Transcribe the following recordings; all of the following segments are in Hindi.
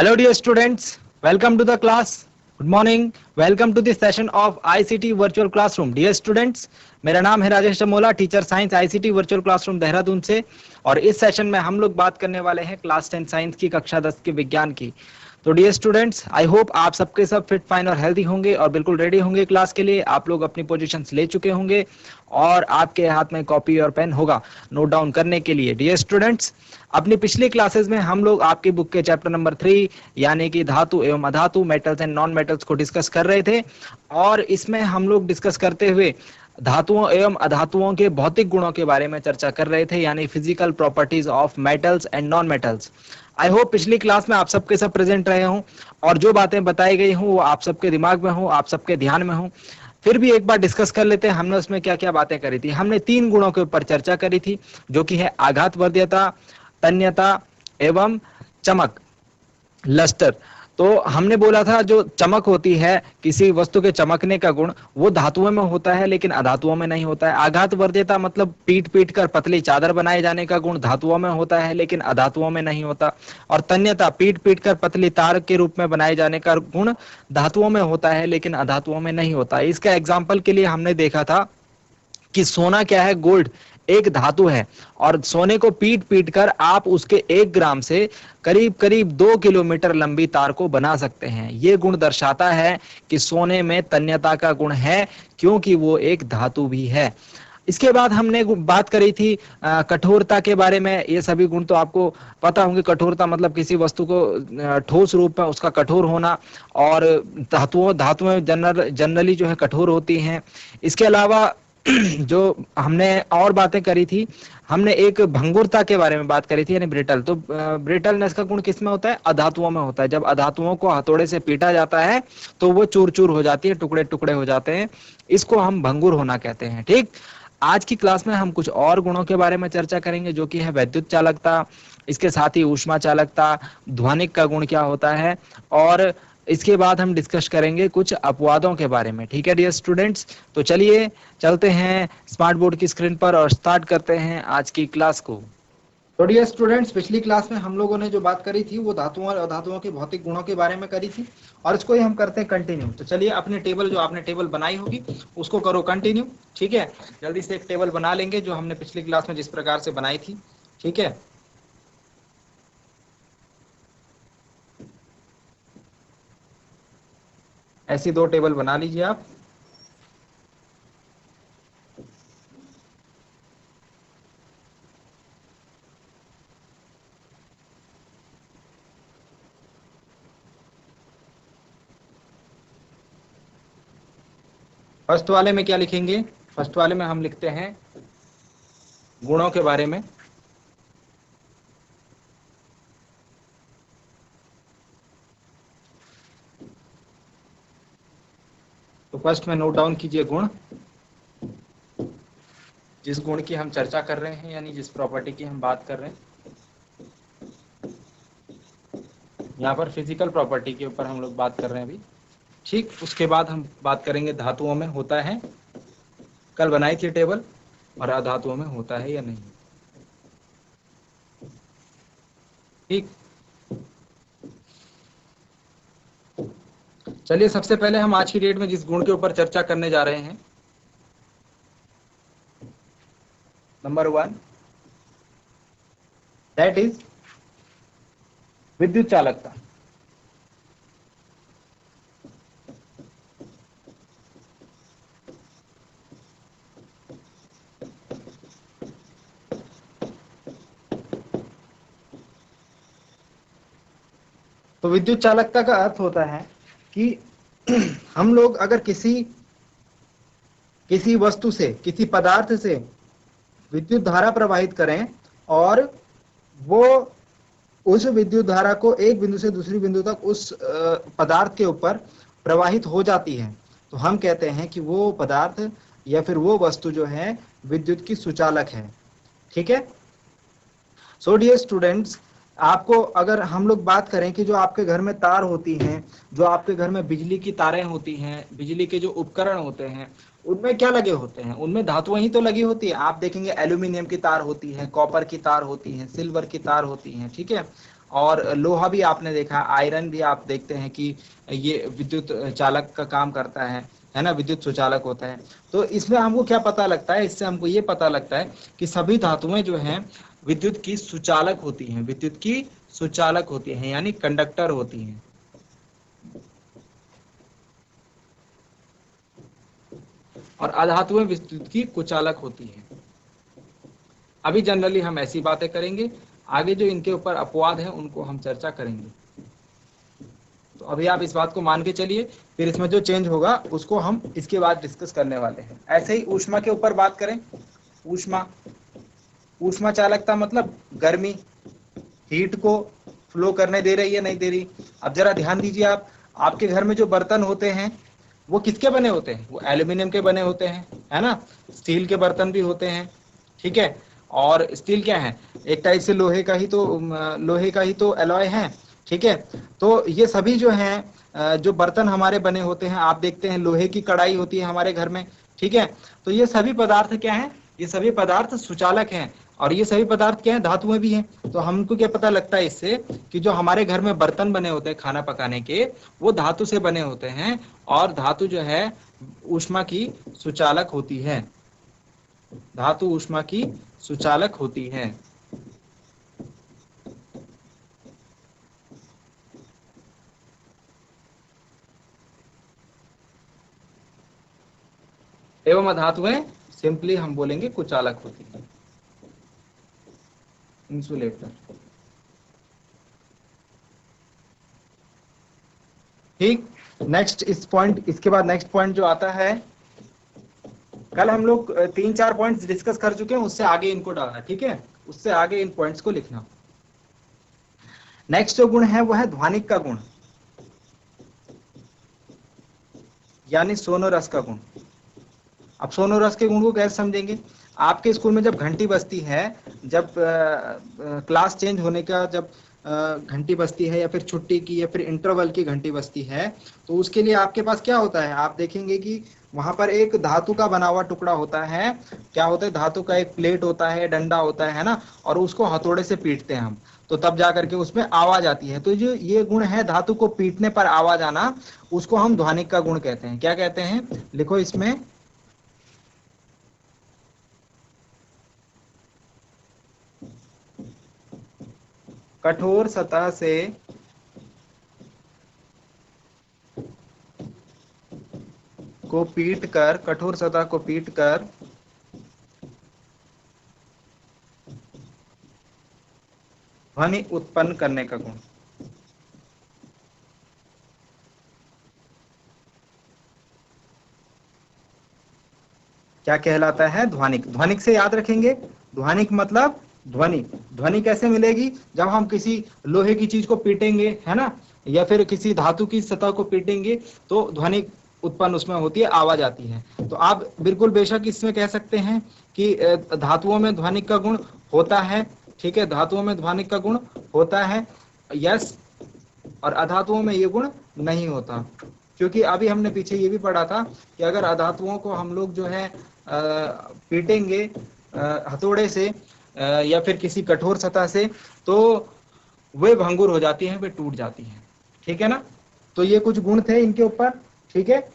Hello dear students, welcome to the class. Good morning, welcome to the session of ICT Virtual Classroom. Dear students, मेरा नाम है Rajesh Chamola, teacher science ICT virtual classroom Dehradun से। और इस सेशन में हम लोग बात करने वाले हैं क्लास 10 साइंस की कक्षा 10 के विज्ञान की। तो डियर स्टूडेंट्स, आई होप आप सबके सब फिट फाइन और हेल्दी होंगे और बिल्कुल रेडी होंगे क्लास के लिए। आप लोग अपनी पोजीशंस ले चुके होंगे और आपके हाथ में कॉपी और पेन होगा नोट डाउन करने के लिए। डियर स्टूडेंट्स, अपनी पिछली क्लासेस में हम लोग आपकी बुक के चैप्टर नंबर 3 यानी कि धातु एवं अधातु, मेटल्स एंड नॉन मेटल्स को डिस्कस कर रहे थे। और इसमें हम लोग डिस्कस करते हुए धातुओं एवं अधातुओं के भौतिक गुणों के बारे में चर्चा कर रहे थे, यानी physical properties of metals and non metals. I hope पिछली क्लास में आप सबके सब प्रेजेंट रहे हों और जो बातें बताई गई हों वो आप सबके दिमाग में हो, आप सबके ध्यान में हो। फिर भी एक बार डिस्कस कर लेते हैं हमने उसमें क्या क्या बातें करी थी। हमने 3 गुणों के ऊपर चर्चा करी थी, जो कि है आघात वर्ध्यता, तन्यता एवं चमक, लस्टर। तो हमने बोला था जो चमक होती है, किसी वस्तु के चमकने का गुण, वो धातुओं में होता है लेकिन अधातुओं में नहीं होता है। आघात वर्ध्यता मतलब पीट पीट कर पतली चादर बनाए जाने का गुण धातुओं में होता है लेकिन अधातुओं में नहीं होता। और तन्यता पीट पीट कर पतली तार के रूप में बनाए जाने का गुण धातुओं में होता है लेकिन अधातुओं में नहीं होता। इसका एग्जाम्पल के लिए हमने देखा था कि सोना क्या है, गोल्ड एक धातु है और सोने को पीट पीट कर आप उसके 1 ग्राम से करीब करीब 2 किलोमीटर लंबी तार को बना सकते हैं। ये गुण दर्शाता है कि सोने में तन्यता का गुण है, क्योंकि वो एक धातु भी है। इसके बाद हमने बात करी थी कठोरता के बारे में। ये सभी गुण तो आपको पता होंगे। कठोरता मतलब किसी वस्तु को ठोस रूप में उसका कठोर होना, और धातुएं जनरली जो है कठोर होती हैं। इसके अलावा जो हमने और बातें करी थी, हमने एक भंगुरता के बारे में बात करी थी, यानी ब्रिटल। तो ब्रिटलनेस का गुण किस में होता है? अधातुओं में होता है। जब अधातुओं को हथौड़े से पीटा जाता है तो वो चूर चूर हो जाती है, टुकड़े टुकड़े हो जाते हैं। इसको हम भंगुर होना कहते हैं। ठीक, आज की क्लास में हम कुछ और गुणों के बारे में चर्चा करेंगे, जो कि है विद्युत चालकता, इसके साथ ही ऊष्मा चालकता, ध्वनिक का गुण क्या होता है, और इसके बाद हम डिस्कस करेंगे कुछ अपवादों के बारे में। ठीक है डियर स्टूडेंट्स, तो चलिए चलते हैं स्मार्ट बोर्ड की स्क्रीन पर और स्टार्ट करते हैं आज की क्लास को। तो डियर स्टूडेंट्स, पिछली क्लास में हम लोगों ने जो बात करी थी वो धातुओं और अधातुओं के भौतिक गुणों के बारे में करी थी, और इसको ही हम करते हैं कंटिन्यू। तो चलिए अपने टेबल, जो आपने टेबल बनाई होगी उसको करो कंटिन्यू। ठीक है, जल्दी से एक टेबल बना लेंगे जो हमने पिछली क्लास में जिस प्रकार से बनाई थी। ठीक है, ऐसी 2 टेबल बना लीजिए आप। फर्स्ट वाले में क्या लिखेंगे? फर्स्ट वाले में हम लिखते हैं गुणों के बारे में। तो फर्स्ट में नोट डाउन कीजिए गुण, जिस गुण की हम चर्चा कर रहे हैं, यानी जिस प्रॉपर्टी की हम बात कर रहे हैं। यहाँ पर फिजिकल प्रॉपर्टी के ऊपर हम लोग बात कर रहे हैं अभी। ठीक, उसके बाद हम बात करेंगे धातुओं में होता है, कल बनाई थी टेबल, और अधातुओं में होता है या नहीं। ठीक, चलिए सबसे पहले हम आज की डेट में जिस गुण के ऊपर चर्चा करने जा रहे हैं, नंबर 1, दैट इज विद्युत चालकता। तो विद्युत चालकता का अर्थ होता है कि हम लोग अगर किसी वस्तु से, किसी पदार्थ से विद्युत धारा प्रवाहित करें और वो उस विद्युत धारा को एक बिंदु से दूसरी बिंदु तक उस पदार्थ के ऊपर प्रवाहित हो जाती है, तो हम कहते हैं कि वो पदार्थ या फिर वो वस्तु जो है विद्युत की सुचालक है। ठीक है, सो डियर स्टूडेंट्स, आपको अगर हम लोग बात करें कि जो आपके घर में तार होती हैं, जो आपके घर में बिजली की तारें होती हैं, बिजली के जो उपकरण होते हैं, उनमें क्या लगे होते हैं? उनमें धातुएं ही तो लगी होती है। आप देखेंगे एल्यूमिनियम की तार होती है, कॉपर की तार होती है, सिल्वर की तार होती है। ठीक है, और लोहा भी आपने देखा, आयरन भी आप देखते हैं कि ये विद्युत चालक का काम करता है ना, विद्युत सुचालक होता है। तो इसमें हमको क्या पता लगता है, इससे हमको ये पता लगता है कि सभी धातुएं जो हैं विद्युत की सुचालक होती हैं, विद्युत की सुचालक होती हैं, यानी कंडक्टर होती हैं। और अधातुएं विद्युत की कुचालक होती हैं। अभी जनरली हम ऐसी बातें करेंगे, आगे जो इनके ऊपर अपवाद है उनको हम चर्चा करेंगे। तो अभी आप इस बात को मान के चलिए, फिर इसमें जो चेंज होगा उसको हम इसके बाद डिस्कस करने वाले हैं। ऐसे ही ऊष्मा के ऊपर बात करें, ऊष्मा, ऊष्मा चालकता मतलब गर्मी, हीट को फ्लो करने दे रही है नहीं दे रही। अब जरा ध्यान दीजिए, आप आपके घर में जो बर्तन होते हैं वो किसके बने होते हैं, वो एल्यूमिनियम के बने होते हैं, है ना, स्टील के बर्तन भी होते हैं, ठीक है। और स्टील क्या है, एक टाइप से लोहे का ही तो एलॉय है, ठीक है। तो ये सभी जो हैं जो बर्तन हमारे बने होते हैं, आप देखते हैं लोहे की कढ़ाई होती है हमारे घर में, ठीक है। तो ये सभी पदार्थ क्या हैं, ये सभी पदार्थ सुचालक हैं। और ये सभी पदार्थ क्या है, धातुएं भी हैं। तो हमको क्या पता लगता है इससे कि जो हमारे घर में बर्तन बने होते हैं खाना पकाने के, वो धातु से बने होते हैं। और धातु जो है ऊष्मा की सुचालक होती है, धातु ऊष्मा की सुचालक होती है। एवं अधातुएं सिंपली हम बोलेंगे कुचालक होती है, इंसुलेटर। ठीक, नेक्स्ट इस पॉइंट, इसके बाद नेक्स्ट पॉइंट जो आता है, कल हम लोग 3-4 पॉइंट्स डिस्कस कर चुके हैं, उससे आगे इनको डालना, ठीक है, उससे आगे इन पॉइंट्स को लिखना। नेक्स्ट जो गुण है वो है ध्वनिक का गुण, यानी सोनोरस का गुण। अब सोनोरस के गुण को कैसे समझेंगे, आपके स्कूल में जब घंटी बजती है, जब क्लास चेंज होने का जब घंटी बजती है, या फिर छुट्टी की या फिर इंटरवल की घंटी बजती है, तो उसके लिए आपके पास क्या होता है, आप देखेंगे कि वहां पर एक धातु का बना हुआ टुकड़ा होता है। क्या होता है, धातु का एक प्लेट होता है, डंडा होता है ना, और उसको हथौड़े से पीटते हैं हम, तो तब जा करके उसमें आवाज आती है। तो जो ये गुण है धातु को पीटने पर आवाज आना, उसको हम ध्वनिक का गुण कहते हैं। क्या कहते हैं, लिखो इसमें, कठोर सतह से को पीट कर, कठोर सतह को पीट कर ध्वनि उत्पन्न करने का गुण। क्या कहलाता है, ध्वनिक। ध्वनिक से याद रखेंगे, ध्वनिक मतलब ध्वनि। ध्वनि कैसे मिलेगी, जब हम किसी लोहे की चीज को पीटेंगे, है ना, या फिर किसी धातु की सतह को पीटेंगे, तो ध्वनि उत्पन्न उसमें होती है, आवाज आती है। तो आप बिल्कुल बेशक इसमें कह सकते हैं कि धातुओं में ध्वनिक का गुण होता है, ठीक है, धातुओं में ध्वनिक का गुण होता है, यस। और अधातुओं में ये गुण नहीं होता, क्योंकि अभी हमने पीछे ये भी पढ़ा था कि अगर अधातुओं को हम लोग जो है पीटेंगे हथौड़े से या फिर किसी कठोर सतह से, तो वे भंगुर हो जाती हैं, वे टूट जाती हैं, ठीक है ना। तो ये कुछ गुण थे इनके ऊपर, ठीक है।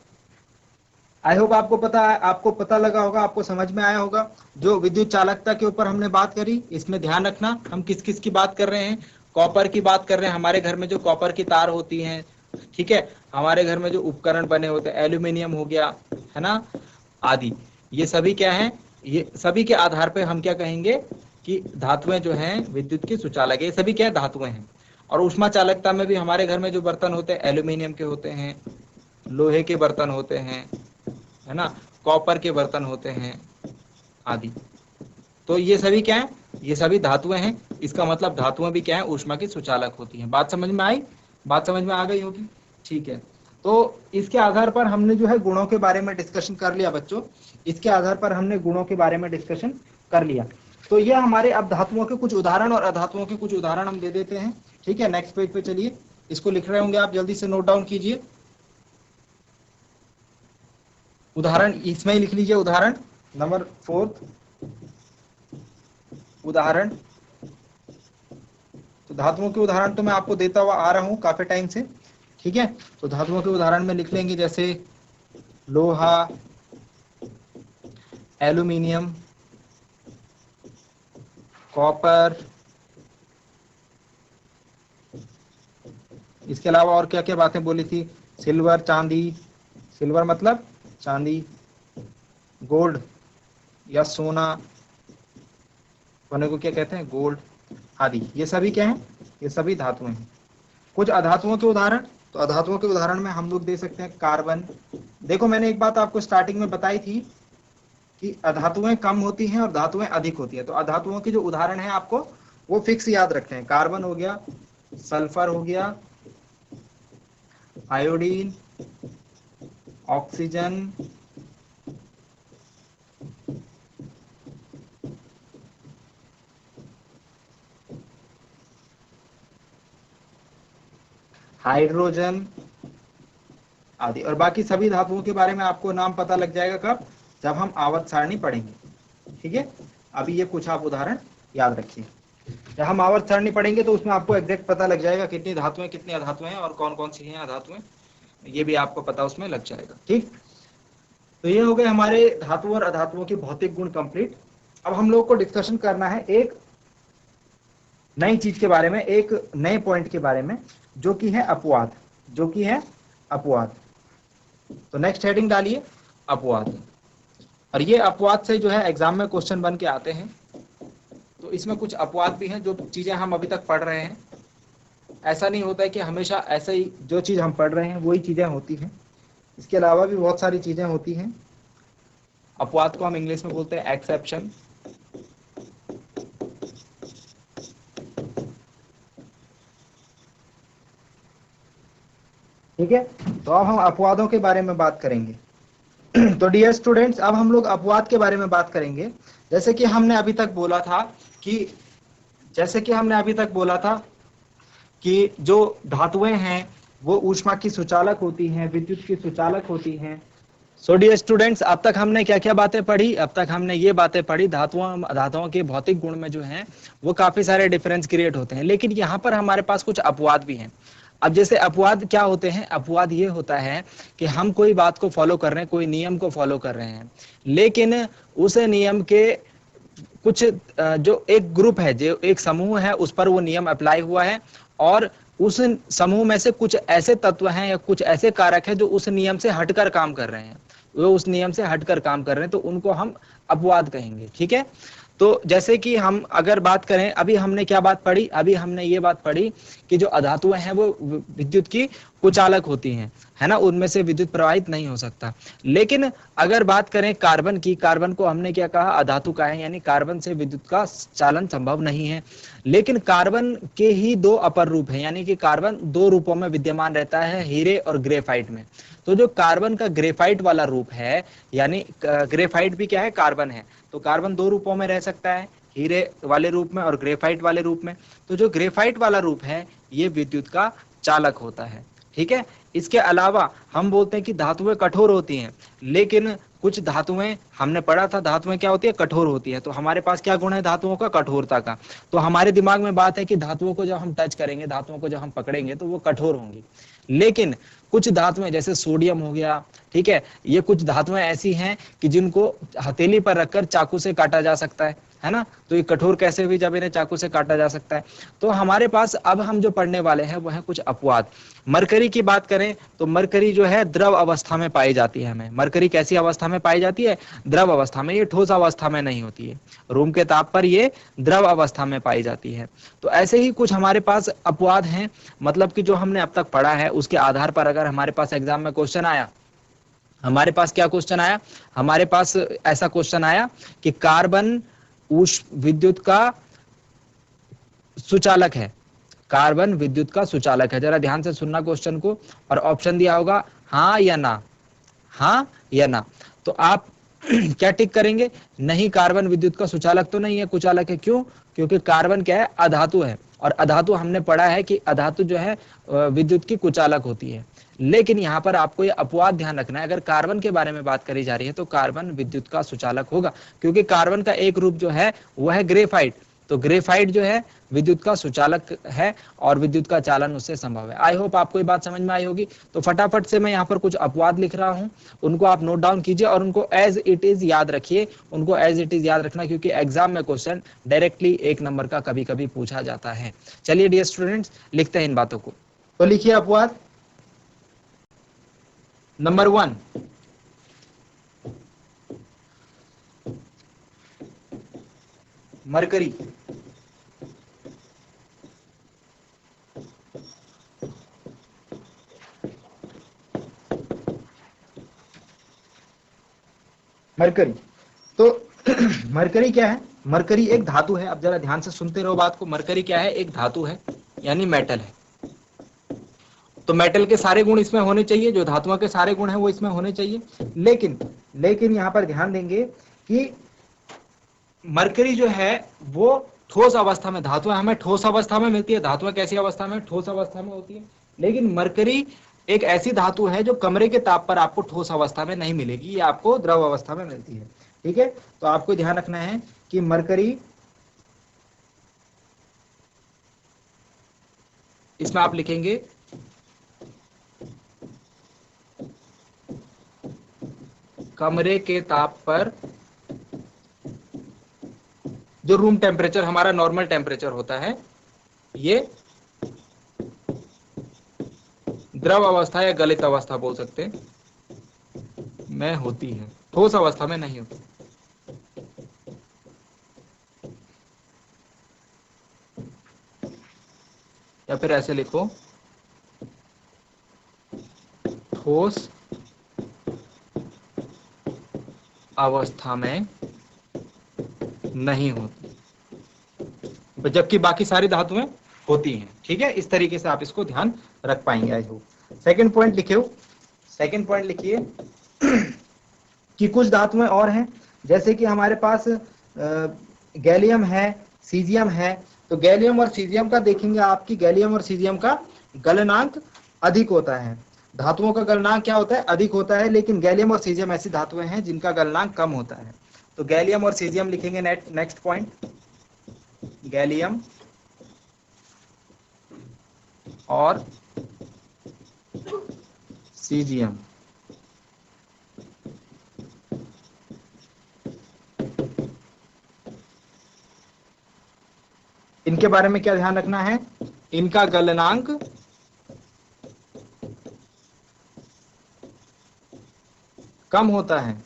आई होप आपको पता लगा होगा, आपको समझ में आया होगा। जो विद्युत चालकता के ऊपर हमने बात करी, इसमें ध्यान रखना हम किस किस की बात कर रहे हैं, कॉपर की बात कर रहे हैं। हमारे घर में जो कॉपर की तार होती हैं, ठीक है, हमारे घर में जो उपकरण बने होते हैं, एल्यूमिनियम हो गया, है ना, आदि, ये सभी क्या है, ये सभी के आधार पर हम क्या कहेंगे कि धातुएं जो हैं विद्युत की सुचालक, ये सभी क्या धातुएं हैं। और ऊष्मा चालकता में भी हमारे घर में जो बर्तन होते हैं एल्यूमिनियम के होते हैं, लोहे के बर्तन होते हैं, है ना, कॉपर के बर्तन होते हैं आदि। तो ये सभी क्या है, ये सभी धातुएं हैं। इसका मतलब धातुएं भी क्या है, ऊष्मा की सुचालक होती हैं। बात समझ में आई, बात समझ में आ गई होगी, ठीक है। तो इसके आधार पर हमने जो है गुणों के बारे में डिस्कशन कर लिया बच्चों, इसके आधार पर हमने गुणों के बारे में डिस्कशन कर लिया। तो ये हमारे अब धातुओं के कुछ उदाहरण और अधातुओं के कुछ उदाहरण हम दे देते हैं, ठीक है। नेक्स्ट पेज पे चलिए, इसको लिख रहे होंगे आप, जल्दी से नोट डाउन कीजिए। उदाहरण इसमें ही लिख लीजिए, उदाहरण नंबर 4, उदाहरण तो धातुओं के उदाहरण तो मैं आपको देता हुआ आ रहा हूं काफी टाइम से, ठीक है। तो धातुओं के उदाहरण में लिख लेंगे जैसे लोहा, एल्यूमिनियम, कॉपर, इसके अलावा और क्या क्या बातें बोली थी, सिल्वर, चांदी, सिल्वर मतलब चांदी, गोल्ड या सोना, सोने को क्या कहते हैं, गोल्ड आदि, ये सभी क्या हैं, ये सभी धातुएं हैं। कुछ अधातुओं के उदाहरण, तो अधातुओं के उदाहरण में हम लोग दे सकते हैं कार्बन। देखो मैंने एक बात आपको स्टार्टिंग में बताई थी कि अधातुएं कम होती हैं और धातुएं अधिक होती हैं, तो अधातुओं के जो उदाहरण है आपको वो फिक्स याद रखते हैं। कार्बन हो गया, सल्फर हो गया, आयोडीन, ऑक्सीजन, हाइड्रोजन आदि। और बाकी सभी धातुओं के बारे में आपको नाम पता लग जाएगा कब, जब हम आवर्त सारणी पढ़ेंगे, ठीक है। अभी ये कुछ आप उदाहरण याद रखिए, जब हम आवर्त सारणी पढ़ेंगे तो उसमें आपको एग्जैक्ट पता लग जाएगा कितनी धातुएं कितनी अधातुएं हैं और कौन कौन सी हैं अधातुएं, ये भी आपको पता उसमें लग जाएगा, ठीक। तो ये हो गए हमारे धातु और अधातुओं के भौतिक गुण कंप्लीट। अब हम लोग को डिस्कशन करना है एक नई चीज के बारे में, एक नए पॉइंट के बारे में, जो कि है अपवाद, जो कि है अपवाद। तो नेक्स्ट हेडिंग डालिए अपवाद। और ये अपवाद से जो है एग्जाम में क्वेश्चन बन के आते हैं, तो इसमें कुछ अपवाद भी हैं, जो चीजें हम अभी तक पढ़ रहे हैं। ऐसा नहीं होता है कि हमेशा ऐसा ही जो चीज हम पढ़ रहे हैं वही चीजें होती हैं, इसके अलावा भी बहुत सारी चीजें होती हैं। अपवाद को हम इंग्लिश में बोलते हैं एक्सेप्शन। ठीक है, तो अब हम अपवादों के बारे में बात करेंगे। तो डियर स्टूडेंट्स, अब हम लोग अपवाद के बारे में बात करेंगे। जैसे कि हमने अभी तक बोला था कि जो धातुएं हैं वो ऊष्मा की सुचालक होती हैं, विद्युत की सुचालक होती हैं। सो डियर स्टूडेंट्स, अब तक हमने क्या क्या बातें पढ़ी, अब तक हमने ये बातें पढ़ी धातुओं के भौतिक गुण में जो हैं वो काफी सारे डिफरेंस क्रिएट होते हैं, लेकिन यहाँ पर हमारे पास कुछ अपवाद भी हैं। अब जैसे अपवाद क्या होते हैं, अपवाद ये होता है कि हम कोई बात को फॉलो कर रहे हैं, कोई नियम को फॉलो कर रहे हैं, लेकिन उस नियम के कुछ जो एक ग्रुप है, जो एक समूह है, उस पर वो नियम अप्लाई हुआ है, और उस समूह में से कुछ ऐसे तत्व हैं या कुछ ऐसे कारक हैं जो उस नियम से हटकर काम कर रहे हैं, वो उस नियम से हटकर काम कर रहे हैं, तो उनको हम अपवाद कहेंगे, ठीक है। तो जैसे कि हम अगर बात करें, अभी हमने क्या बात पढ़ी, अभी हमने ये बात पढ़ी कि जो अधातुएं हैं वो विद्युत की कुचालक होती हैं, है ना, उनमें से विद्युत प्रवाहित नहीं हो सकता। लेकिन अगर बात करें कार्बन की, कार्बन को हमने क्या कहा, अधातु का है, यानी कार्बन से विद्युत का चालन संभव नहीं है। लेकिन कार्बन के ही दो अपर रूप हैं, यानी कि कार्बन दो रूपों में विद्यमान रहता है, हीरे और ग्रेफाइट में। तो जो कार्बन का ग्रेफाइट वाला रूप है, यानी ग्रेफाइट भी क्या है, कार्बन है, तो कार्बन दो रूपों में रह सकता है, हीरे वाले रूप में और ग्रेफाइट वाले रूप में। तो जो ग्रेफाइट वाला रूप है ये विद्युत का चालक होता है, ठीक है। इसके अलावा हम बोलते हैं कि धातुएं कठोर होती हैं, लेकिन कुछ धातुएं हमने पढ़ा था, धातुएं क्या होती है, कठोर होती है। तो हमारे पास क्या गुण है धातुओं का, कठोरता का। तो हमारे दिमाग में बात है कि धातुओं को जब हम टच करेंगे, धातुओं को जब हम पकड़ेंगे तो वो कठोर होंगी। लेकिन कुछ धातुएं जैसे सोडियम हो गया, ठीक है, ये कुछ धातुएं ऐसी हैं कि जिनको हथेली पर रखकर चाकू से काटा जा सकता है ना। तो ये कठोर कैसे हुई जब इन्हें चाकू से काटा जा सकता है। तो हमारे पास अब हम जो पढ़ने वाले हैं वो है कुछ अपवाद। मरकरी की बात करें तो मरकरी जो है द्रव अवस्था में पाई जाती है। हमें मरकरी कैसी अवस्था में पाई जाती है, द्रव अवस्था में, ये ठोस अवस्था में नहीं होती है। रूम के ताप पर ये द्रव अवस्था में पाई जाती है। तो ऐसे ही कुछ हमारे पास अपवाद हैं, मतलब कि जो हमने अब तक पढ़ा है उसके आधार पर अगर हमारे पास एग्जाम में क्वेश्चन आया, हमारे पास क्या क्वेश्चन आया, हमारे पास ऐसा क्वेश्चन आया कि कार्बन विद्युत का सुचालक है, कार्बन विद्युत का सुचालक है। जरा ध्यान से सुनना क्वेश्चन को, और ऑप्शन दिया होगा हाँ या ना, हाँ या ना। तो आप क्या टिक करेंगे, नहीं कार्बन विद्युत का सुचालक तो नहीं है, कुचालक है। क्यों, क्योंकि कार्बन क्या है, अधातु है, और अधातु हमने पढ़ा है कि अधातु जो है विद्युत की कुचालक होती है। लेकिन यहाँ पर आपको ये अपवाद ध्यान रखना है, अगर कार्बन के बारे में बात करी जा रही है तो कार्बन विद्युत का सुचालक होगा, क्योंकि कार्बन का एक रूप जो है वह है ग्रेफाइट। तो ग्रेफाइट जो है विद्युत का सुचालक है और विद्युत का चालन उससे संभव है। आई होप आपको ये बात समझ में आई होगी। तो फटाफट से मैं यहाँ पर कुछ अपवाद लिख रहा हूँ, उनको आप नोट डाउन कीजिए और उनको एज इट इज याद रखिए। उनको एज इट इज याद रखना, क्योंकि एग्जाम में क्वेश्चन डायरेक्टली 1 नंबर का कभी कभी पूछा जाता है। चलिए डियर स्टूडेंट्स, लिखते हैं इन बातों को। तो लिखिए अपवाद नंबर 1, मरकरी। मरकरी, तो मरकरी क्या है? मरकरी एक धातु है। अब जरा ध्यान से सुनते रहो बात को। मरकरी क्या है? एक धातु है, यानी मेटल है। तो मेटल के सारे गुण इसमें होने चाहिए, जो धातुओं के सारे गुण हैं वो इसमें होने चाहिए। लेकिन यहां पर ध्यान देंगे कि मरकरी जो है वो ठोस अवस्था में, धातुएं हमें ठोस अवस्था में मिलती है। धातुएं कैसी अवस्था में? ठोस अवस्था में होती है। लेकिन मरकरी एक ऐसी धातु है जो कमरे के ताप पर आपको ठोस अवस्था में नहीं मिलेगी, ये आपको द्रव अवस्था में मिलती है। ठीक है, तो आपको ध्यान रखना है कि मरकरी, इसमें आप लिखेंगे कमरे के ताप पर, जो रूम टेम्परेचर हमारा नॉर्मल टेम्परेचर होता है, ये द्रव अवस्था या गलित अवस्था बोल सकते हैं में होती है, ठोस अवस्था में नहीं होती। या फिर ऐसे लिखो, ठोस अवस्था में नहीं होती, जबकि बाकी सारी धातुएं होती हैं। ठीक है, इस तरीके से आप इसको ध्यान रख पाएंगे। I hope. सेकंड पॉइंट लिखिए, सेकंड पॉइंट लिखिए कि कुछ धातुएं और हैं, जैसे कि हमारे पास गैलियम है, सीजियम है। तो गैलियम और सीजियम का देखेंगे आपकी, गैलियम और सीजियम का गलनांक अधिक होता है। धातुओं का गलनांक क्या होता है? अधिक होता है। लेकिन गैलियम और सीजियम ऐसी धातुएं हैं जिनका गलनांक कम होता है। तो गैलियम और सीजियम लिखेंगे। नेक्स्ट पॉइंट, गैलियम और सीजियम, इनके बारे में क्या ध्यान रखना है? इनका गलनांक कम होता है।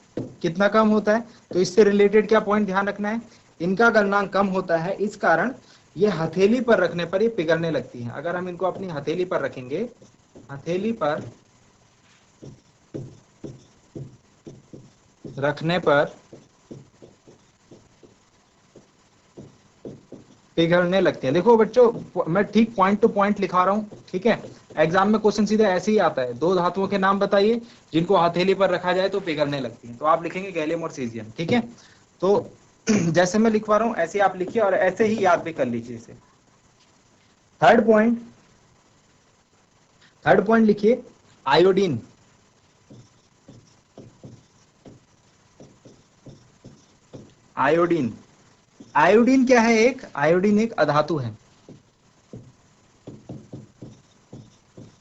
कितना कम होता है? तो इससे रिलेटेड क्या पॉइंट ध्यान रखना है? इनका गलनांक कम होता है, इस कारण ये हथेली पर रखने पर ये पिघलने लगती है। अगर हम इनको अपनी हथेली पर रखेंगे, हथेली पर रखने पर पिघलने लगती है। देखो बच्चों, मैं ठीक पॉइंट टू पॉइंट लिखा रहा हूं। ठीक है, एग्जाम में क्वेश्चन सीधे ऐसे ही आता है, दो धातुओं के नाम बताइए जिनको हथेली पर रखा जाए तो पिघलने लगती है। तो आप लिखेंगे गैलियम और सीजियम। ठीक है, तो जैसे मैं लिखवा रहा हूं ऐसे आप लिखिए और ऐसे ही याद भी कर लीजिए इसे। थर्ड पॉइंट लिखिए, आयोडीन। आयोडीन, आयोडीन क्या है? आयोडीन एक अधातु है।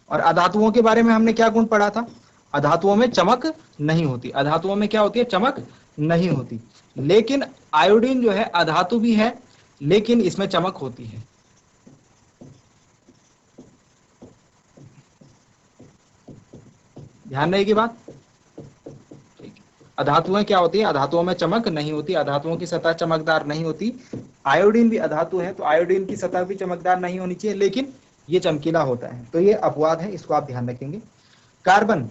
और अधातुओं के बारे में हमने क्या गुण पढ़ा था? अधातुओं में चमक नहीं होती। अधातुओं में क्या होती है? चमक नहीं होती। लेकिन आयोडीन जो है अधातु भी है, लेकिन इसमें चमक होती है। ध्यान रहेगी बात। अधातुएं क्या होती है? अधातुओं में चमक नहीं होती, अधातुओं की सतह चमकदार नहीं होती। आयोडीन भी अधातु है, तो आयोडीन की सतह भी चमकदार नहीं होनी चाहिए, लेकिन ये चमकीला होता है। तो ये अपवाद है, इसको आप ध्यान रखेंगे। कार्बन,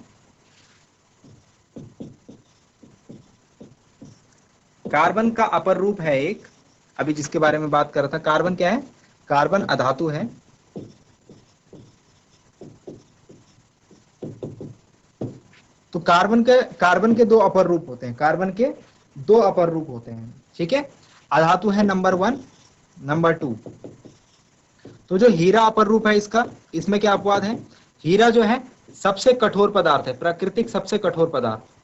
कार्बन का अपर रूप है एक, अभी जिसके बारे में बात कर रहा था। कार्बन क्या है? कार्बन अधातु है। तो कार्बन के दो अपर रूप होते हैं, कार्बन के दो अपर रूप होते हैं। ठीक है, अधातु है नंबर 1, नंबर 2। तो जो हीरा अपर रूप है इसका, इसमें क्या अपवाद है? हीरा जो है सबसे कठोर पदार्थ है, प्राकृतिक सबसे कठोर पदार्थ।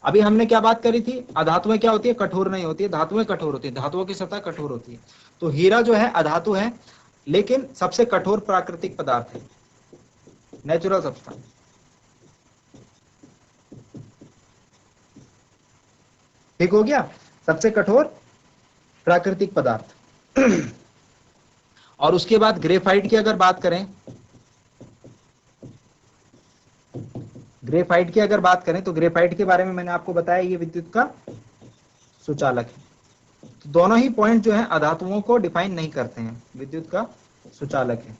अभी हमने क्या बात करी थी? अधातुएं क्या होती है? कठोर नहीं होती है, धातुएं कठोर होती है, धातुओं की सतह कठोर होती है। तो हीरा जो है अधातु है, लेकिन सबसे कठोर प्राकृतिक पदार्थ है, नेचुरल सब्सटेंस। ठीक हो गया, सबसे कठोर प्राकृतिक पदार्थ। और उसके बाद ग्रेफाइट की अगर बात करें, ग्रेफाइट की अगर बात करें तो ग्रेफाइट के बारे में मैंने आपको बताया, ये विद्युत का सुचालक है। तो दोनों ही पॉइंट जो है अधातुओं को डिफाइन नहीं करते हैं, विद्युत का सुचालक है।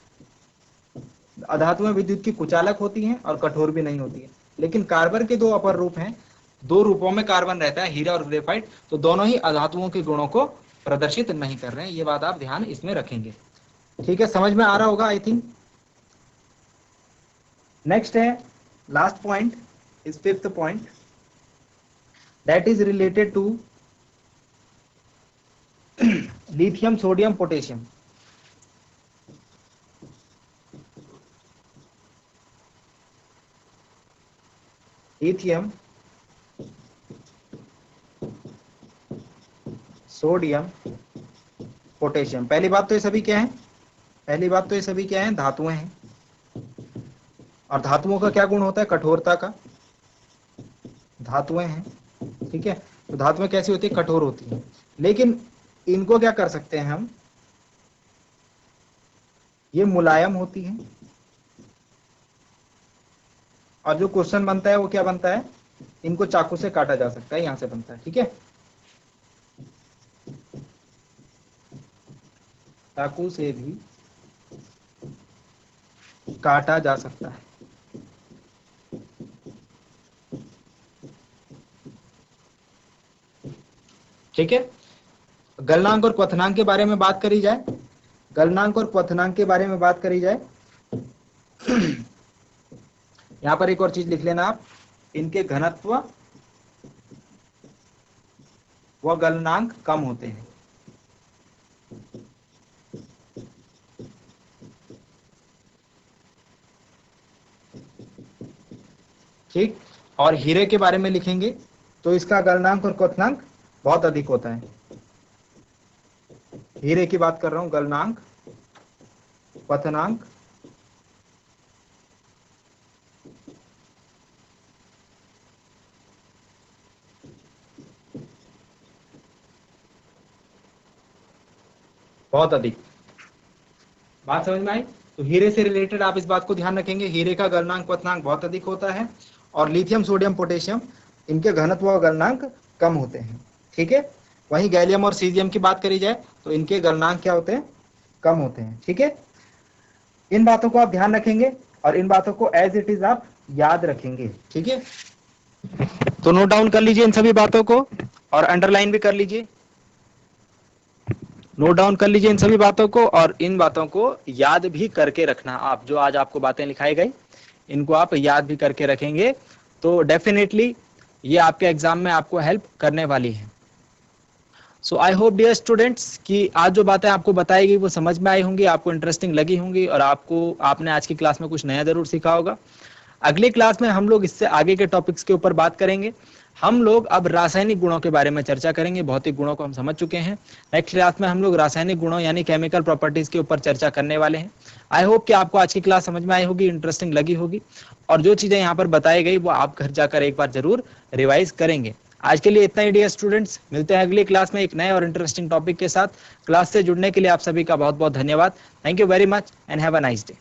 अधातुएं विद्युत की कुचालक होती हैं और कठोर भी नहीं होती है। लेकिन कार्बन के दो अपर रूप हैं, दो रूपों में कार्बन रहता है, हीरा और ग्रेफाइट, तो दोनों ही अधातुओं के गुणों को प्रदर्शित नहीं कर रहे हैं। ये बात आप ध्यान इसमें रखेंगे। ठीक है, समझ में आ रहा होगा आई थिंक। नेक्स्ट है last point, is fifth point, that is related to lithium, sodium, potassium. Lithium, sodium, potassium. पहली बात तो ये सभी क्या है? पहली बात तो ये सभी क्या है? धातुएं हैं। और धातुओं का क्या गुण होता है? कठोरता का। धातुएं हैं, ठीक है। तो धातुएं कैसी होती है? कठोर होती हैं। लेकिन इनको क्या कर सकते हैं हम? ये मुलायम होती हैं। और जो क्वेश्चन बनता है वो क्या बनता है? इनको चाकू से काटा जा सकता है, यहां से बनता है, ठीक है। चाकू से भी काटा जा सकता है। ठीक है। गलनांक और क्वथनांक के बारे में बात करी जाए, गलनांक और क्वथनांक के बारे में बात करी जाए, यहां पर एक और चीज लिख लेना आप, इनके घनत्व व गलनांक कम होते हैं। ठीक। और हीरे के बारे में लिखेंगे तो इसका गलनांक और क्वथनांक बहुत अधिक होता है। हीरे की बात कर रहा हूं, गलनांक, क्वथनांक बहुत अधिक। बात समझ में आई? तो हीरे से रिलेटेड आप इस बात को ध्यान रखेंगे, हीरे का गलनांक क्वथनांक बहुत अधिक होता है, और लिथियम, सोडियम, पोटेशियम इनके घनत्व व गलनांक कम होते हैं। ठीक है। वहीं गैलियम और सीजियम की बात करी जाए तो इनके गलनांक क्या होते हैं? कम होते हैं। ठीक है। इन बातों को आप ध्यान रखेंगे और इन बातों को एज इट इज आप याद रखेंगे। ठीक है। तो नोट डाउन कर लीजिए इन सभी बातों को और अंडरलाइन भी कर लीजिए। नोट डाउन कर लीजिए इन सभी बातों को और इन बातों को याद भी करके रखना। आप जो आज आपको बातें लिखाई गई इनको आप याद भी करके रखेंगे तो डेफिनेटली ये आपके एग्जाम में आपको हेल्प करने वाली है। सो आई होप डियर स्टूडेंट्स कि आज जो बातें आपको बताई गई वो समझ में आई होंगी, आपको इंटरेस्टिंग लगी होंगी और आपने आज की क्लास में कुछ नया जरूर सीखा होगा। अगली क्लास में हम लोग इससे आगे के टॉपिक्स के ऊपर बात करेंगे। हम लोग अब रासायनिक गुणों के बारे में चर्चा करेंगे। भौतिक गुणों को हम समझ चुके हैं। नेक्स्ट क्लास में हम लोग रासायनिक गुणों यानी केमिकल प्रॉपर्टीज के ऊपर चर्चा करने वाले हैं। आई होप कि आपको आज की क्लास समझ में आई होगी, इंटरेस्टिंग लगी होगी और जो चीजें यहाँ पर बताई गई वो आप घर जाकर एक बार जरूर रिवाइज करेंगे। आज के लिए इतना ही डियर स्टूडेंट्स, मिलते हैं अगली क्लास में एक नए और इंटरेस्टिंग टॉपिक के साथ। क्लास से जुड़ने के लिए आप सभी का बहुत बहुत धन्यवाद। Thank you very much and have a nice day.